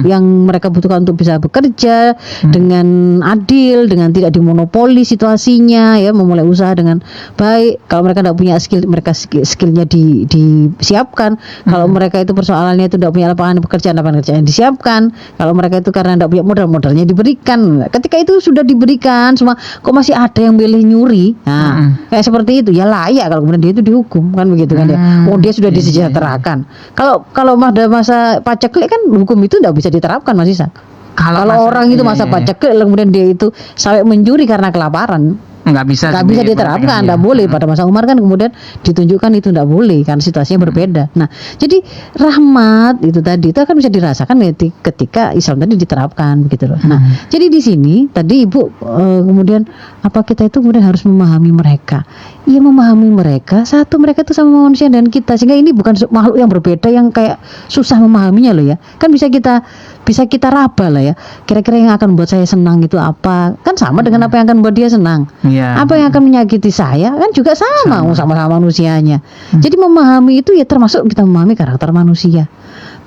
S1: yang mereka butuhkan untuk bisa bekerja dengan adil, dengan tidak dimonopoli situasinya, ya, memulai usaha dengan baik. Kalau mereka tidak punya skill, mereka skillnya disiapkan. Kalau mereka itu persoalannya itu tidak punya lapangan pekerjaan disiapkan. Kalau mereka itu karena tidak punya modalnya diberikan. Ketika itu sudah diberikan semua, kok masih ada yang milih nyuri? Nah, kayak seperti itu ya layak kalau kemudian dia itu dihukum, kan begitu kan ya. Dia sudah disejahterakan. Kalau pada masa paceklik kan hukum itu tidak bisa diterapkan, Mas Isak. Kalau orang itu masa paceklik kemudian dia itu sampai mencuri karena kelaparan, nggak bisa diterapkan, nggak boleh. Pada masa Umar kan kemudian ditunjukkan itu nggak boleh karena situasinya berbeda. Nah, jadi rahmat itu tadi itu akan bisa dirasakan ketika Islam tadi diterapkan, begitu loh. Nah, jadi di sini tadi Ibu kemudian apa kita itu kemudian harus memahami mereka. Iya, memahami mereka. Satu, mereka itu sama manusia dan kita, sehingga ini bukan makhluk yang berbeda yang kayak susah memahaminya loh ya. Kan bisa kita raba lah ya. Kira-kira yang akan membuat saya senang itu apa? Kan sama dengan apa yang akan membuat dia senang. Apa yang akan menyakiti saya kan juga sama-sama manusianya. Jadi memahami itu ya termasuk kita memahami karakter manusia.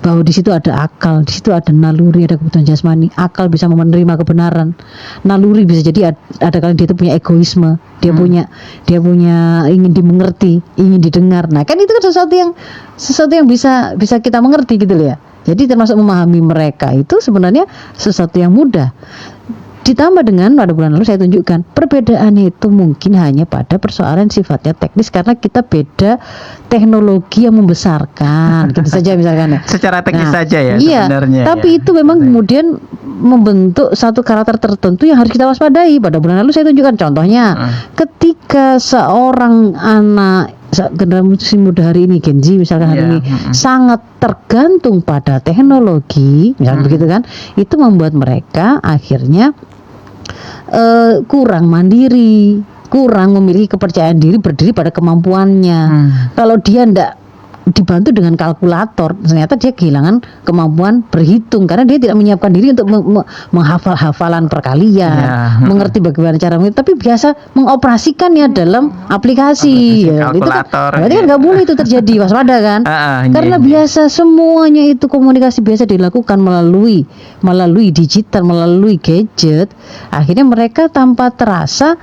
S1: Bahwa di situ ada akal, di situ ada naluri, ada kebutuhan jasmani. Akal bisa menerima kebenaran. Naluri bisa jadi ada kali dia itu punya egoisme, dia punya ingin dimengerti, ingin didengar. Nah, kan itu kan sesuatu yang bisa kita mengerti gitu loh ya. Jadi termasuk memahami mereka itu sebenarnya sesuatu yang mudah. Ditambah dengan pada bulan lalu saya tunjukkan perbedaannya itu mungkin hanya pada persoalan sifatnya teknis karena kita beda teknologi yang membesarkan gitu saja misalkan ya.
S3: Secara teknis saja ya
S1: sebenarnya. Tapi itu memang kemudian membentuk satu karakter tertentu yang harus kita waspadai. Pada bulan lalu saya tunjukkan contohnya ketika seorang anak generasi muda hari ini, Gen Z misalkan hari ini sangat tergantung pada teknologi misalkan begitu kan, itu membuat mereka akhirnya kurang mandiri, kurang memiliki kepercayaan diri, berdiri pada kemampuannya. Kalau dia ndak dibantu dengan kalkulator, ternyata dia kehilangan kemampuan berhitung karena dia tidak menyiapkan diri untuk menghafal hafalan perkalian, mengerti bagaimana cara tapi biasa mengoperasikannya dalam aplikasi ya,
S3: kalkulator.
S1: Berarti kan nggak boleh itu terjadi, waspada kan? Karena biasa semuanya itu komunikasi biasa dilakukan melalui digital, melalui gadget. Akhirnya mereka tanpa terasa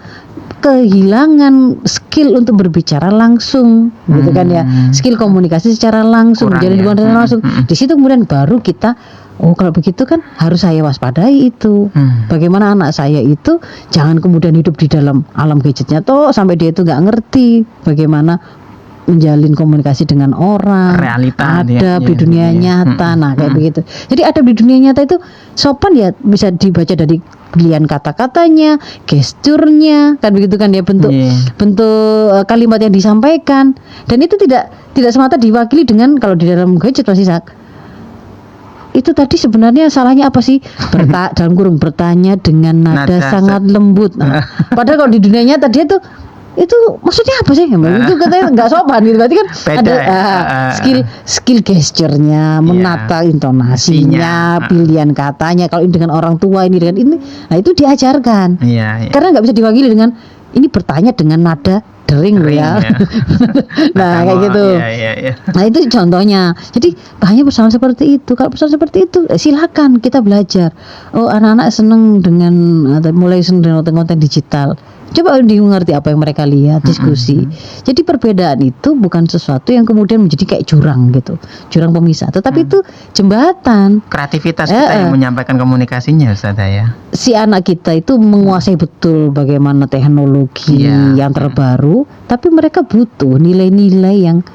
S1: kehilangan skill untuk berbicara langsung, gitu kan ya, skill komunikasi secara langsung, jadi secara langsung. Di situ kemudian baru kita, kalau begitu kan harus saya waspadai itu. Bagaimana anak saya itu jangan kemudian hidup di dalam alam gadgetnya toh sampai dia itu nggak ngerti bagaimana menjalin komunikasi dengan orang,
S3: realita
S1: adab di dunia nyata. Nah, kayak begitu. Jadi adab di dunia nyata itu sopan ya bisa dibaca dari pilihan kata-katanya, gesturnya, kan begitu kan ya, bentuk kalimat yang disampaikan. Dan itu tidak semata diwakili dengan kalau di dalam gadget Mas Isak. Itu tadi sebenarnya salahnya apa sih? Dalam kurung bertanya dengan nada sangat lembut. Nah, padahal kalau di dunia nyata dia tuh itu maksudnya apa sih? Itu katanya nggak sopan gitu. Berarti kan beda, ada skill gesturnya, menata intonasinya, pilihan katanya. Kalau ini dengan orang tua, ini dengan ini, nah itu diajarkan. Karena nggak bisa diwakili dengan ini bertanya dengan nada dering loh ya. Nah, kayak gitu.
S3: Iya.
S1: Nah, itu contohnya. Jadi banyak persoalan seperti itu. Kalau persoalan seperti itu, silakan kita belajar. Oh, anak-anak seneng dengan mulai seneng dengan konten-konten digital. Coba mengerti apa yang mereka lihat, diskusi. Jadi perbedaan itu bukan sesuatu yang kemudian menjadi kayak jurang gitu, jurang pemisah. Tetapi itu jembatan.
S3: Kreativitas kita yang menyampaikan komunikasinya, Ustaz ya.
S1: Si anak kita itu menguasai betul bagaimana teknologi yang terbaru, tapi mereka butuh nilai-nilai yang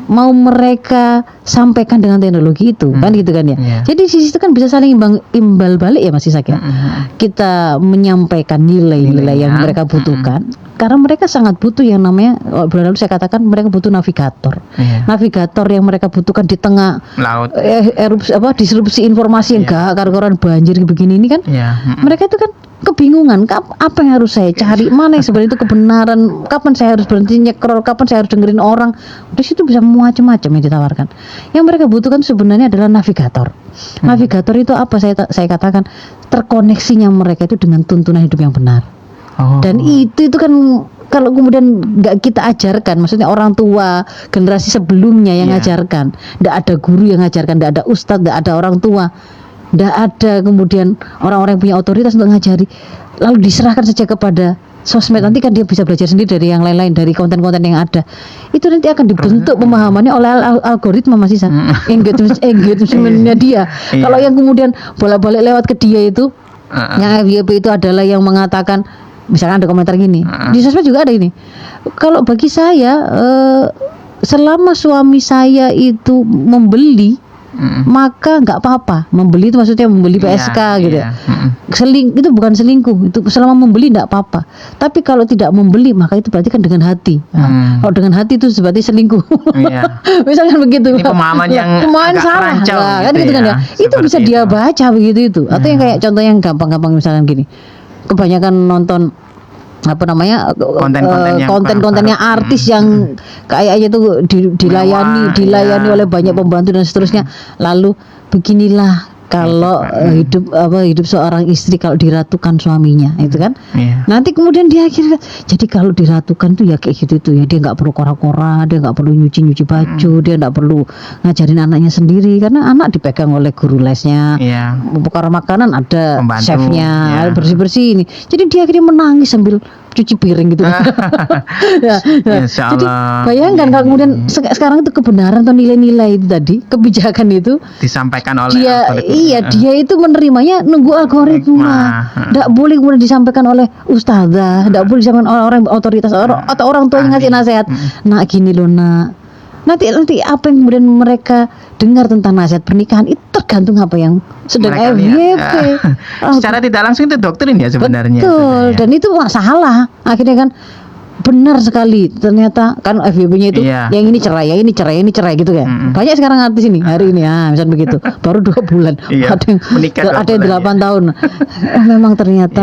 S1: mau mereka sampaikan dengan teknologi itu, kan gitu kan ya. Jadi sisi itu kan bisa saling imbal balik ya Mas Isak ya. Kita menyampaikan nilai-nilai yang mereka butuhkan, karena mereka sangat butuh yang namanya, bulan lalu saya katakan mereka butuh navigator. Navigator yang mereka butuhkan di tengah
S3: laut,
S1: disrupsi informasi yang gak karuan banjir begini ini kan. Mereka itu kan kebingungan, apa yang harus saya cari, mana yang sebenarnya itu kebenaran, kapan saya harus berhenti nyekrol, kapan saya harus dengerin orang. Di situ bisa macam-macam yang ditawarkan. Yang mereka butuhkan sebenarnya adalah navigator. Navigator itu apa, saya katakan terkoneksinya mereka itu dengan tuntunan hidup yang benar. Dan itu kan kalau kemudian nggak kita ajarkan, maksudnya orang tua generasi sebelumnya yang ngajarkan, nggak ada guru yang ngajarkan, nggak ada ustadz, nggak ada orang tua, nggak ada kemudian orang-orang yang punya otoritas untuk ngajari, lalu diserahkan saja kepada sosmed, nanti kan dia bisa belajar sendiri dari yang lain-lain, dari konten-konten yang ada. Itu nanti akan dibentuk pemahamannya oleh algoritma Mas Isan, engagementnya dia. Kalau yang kemudian bolak-balik lewat ke dia itu, yang FYP itu adalah yang mengatakan, misalkan ada komentar gini, di sosmed juga ada ini. Kalau bagi saya, selama suami saya itu membeli, maka nggak apa-apa. Membeli itu maksudnya membeli PSK gitu. Itu bukan selingkuh. Itu selama membeli nggak apa-apa. Tapi kalau tidak membeli, maka itu berarti kan dengan hati. Kalau dengan hati itu berarti selingkuh. Misalnya begitu.
S3: Ini pemahaman yang agak
S1: salah.
S3: rancau
S1: Kan gitu kan ya. Itu bisa dia baca begitu itu. Atau yang kayak contoh yang gampang-gampang misalnya gini. Kebanyakan nonton konten-kontennya artis yang kayaknya itu dilayani oleh banyak pembantu dan seterusnya. Lalu beginilah kalau hidup seorang istri kalau diratukan suaminya, itu kan. Nanti kemudian dia akhirnya jadi kalau diratukan tuh ya kayak gitu tuh ya, dia nggak perlu kora-kora, dia nggak perlu nyuci baju, dia nggak perlu ngajarin anaknya sendiri karena anak dipegang oleh guru lesnya. Perkara makanan ada chefnya, bersih-bersih ini. Jadi dia akhirnya menangis sambil cuci piring gitu. Jadi bayangkan kalau kemudian sekarang itu kebenaran atau nilai-nilai itu tadi, kebijakan itu
S3: disampaikan oleh
S1: dia itu menerimanya nunggu algoritma. Tidak boleh kemudian disampaikan oleh ustazah, tidak boleh disampaikan oleh orang otoritas atau orang tua yang ngasih nasihat. Nak gini loh nak. Nanti apa yang kemudian mereka dengar tentang nasihat pernikahan itu tergantung apa yang sedang FYP.
S3: Secara tidak langsung itu doktrin ya sebenarnya.
S1: Betul, dan itu masalah. Akhirnya kan benar sekali ternyata kan FYP-nya itu yang ini cerai, yang ini cerai, ini cerai gitu ya. Banyak sekarang artis ini hari ini misalnya begitu. Baru 2 bulan. Ada yang 8 tahun. Memang ternyata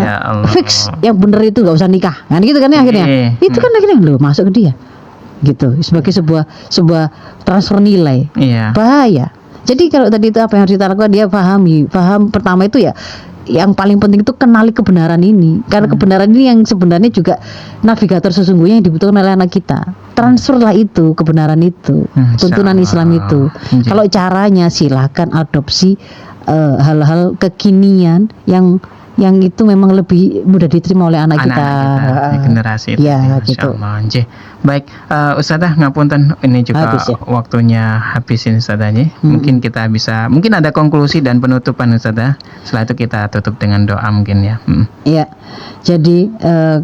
S1: fix yang benar itu nggak usah nikah. Kan gitu kan ya akhirnya. Itu kan akhirnya loh masuk ke dia. Gitu sebagai sebuah transfer nilai. Bahaya. Jadi kalau tadi itu apa yang harus kita lakukan, dia paham pertama itu ya yang paling penting itu kenali kebenaran ini, karena kebenaran ini yang sebenarnya juga navigator sesungguhnya yang dibutuhkan oleh anak kita. Transferlah itu kebenaran itu, tuntunan Islam itu. Kalau caranya silakan adopsi hal-hal kekinian yang itu memang lebih mudah diterima oleh anak kita
S3: generasi itu.
S1: Gitu.
S3: Baik, Ustazah ngapunten ini juga waktunya habis ini Ustazahnya. Mungkin kita bisa, mungkin ada konklusi dan penutupan Ustazah. Setelah itu kita tutup dengan doa mungkin ya.
S1: Iya. Jadi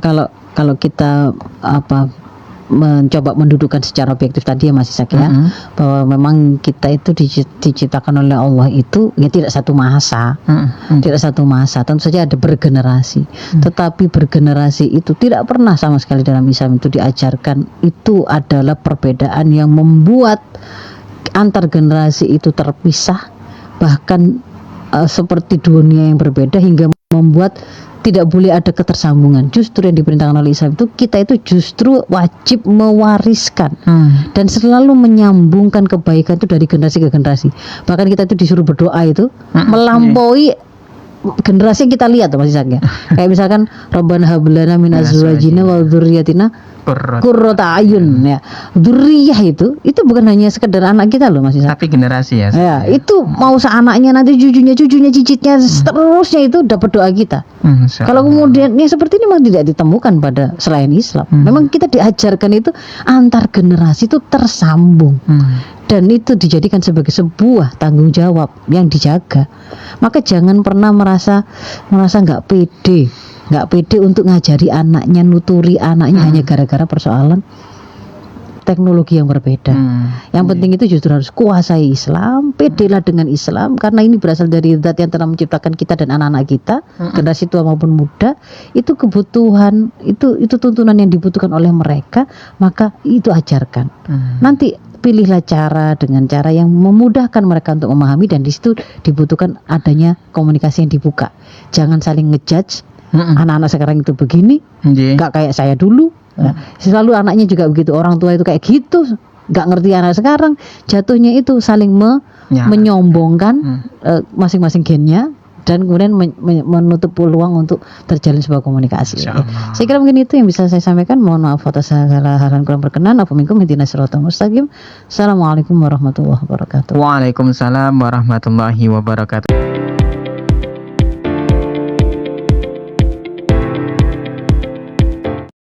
S1: kalau kita mencoba mendudukan secara objektif tadi ya Mas Isak ya, bahwa memang kita itu diciptakan oleh Allah itu ya tidak satu masa, tentu saja ada bergenerasi, tetapi bergenerasi itu tidak pernah sama sekali dalam Islam itu diajarkan itu adalah perbedaan yang membuat antar generasi itu terpisah, bahkan seperti dunia yang berbeda hingga membuat tidak boleh ada ketersambungan. Justru yang diperintahkan oleh Islam itu kita itu justru wajib mewariskan dan selalu menyambungkan kebaikan itu dari generasi ke generasi. Bahkan kita itu disuruh berdoa itu melampaui generasi yang kita lihat tuh Mas Ishak ya. Kayak misalkan Rabbana hablana min azwajina wa dzurriyyatina qurrata ayun ya. Dzurriyyah itu bukan hanya sekedar anak kita loh Mas Ishak.
S3: Tapi generasi ya.
S1: Ya, itu mau seanaknya nanti cucunya, cicitnya seterusnya itu dapat doa kita. Kalau kemudian ini seperti ini memang tidak ditemukan pada selain Islam. Memang kita diajarkan itu antar generasi itu tersambung. Dan itu dijadikan sebagai sebuah tanggung jawab yang dijaga. Maka jangan pernah merasa nggak pede untuk ngajari anaknya, nuturi anaknya hanya gara-gara persoalan teknologi yang berbeda. Yang penting itu justru harus kuasai Islam, pedelah dengan Islam, karena ini berasal dari zat yang telah menciptakan kita dan anak-anak kita, generasi tua maupun muda. Itu kebutuhan, itu tuntunan yang dibutuhkan oleh mereka, maka itu ajarkan. Nanti pilihlah dengan cara yang memudahkan mereka untuk memahami, dan di situ dibutuhkan adanya komunikasi yang dibuka. Jangan saling ngejudge. Anak-anak sekarang itu begini, nggak kayak saya dulu. Selalu anaknya juga begitu, orang tua itu kayak gitu, nggak ngerti anak sekarang. Jatuhnya itu saling menyombongkan masing-masing gennya, dan kemudian menutup peluang untuk terjalin sebuah komunikasi. Saya kira mungkin itu yang bisa saya sampaikan. Mohon maaf atas segala hal yang kurang berkenan. Minkum ihdinas siratal mustaqim. Assalamualaikum warahmatullahi wabarakatuh.
S3: Waalaikumsalam warahmatullahi wabarakatuh.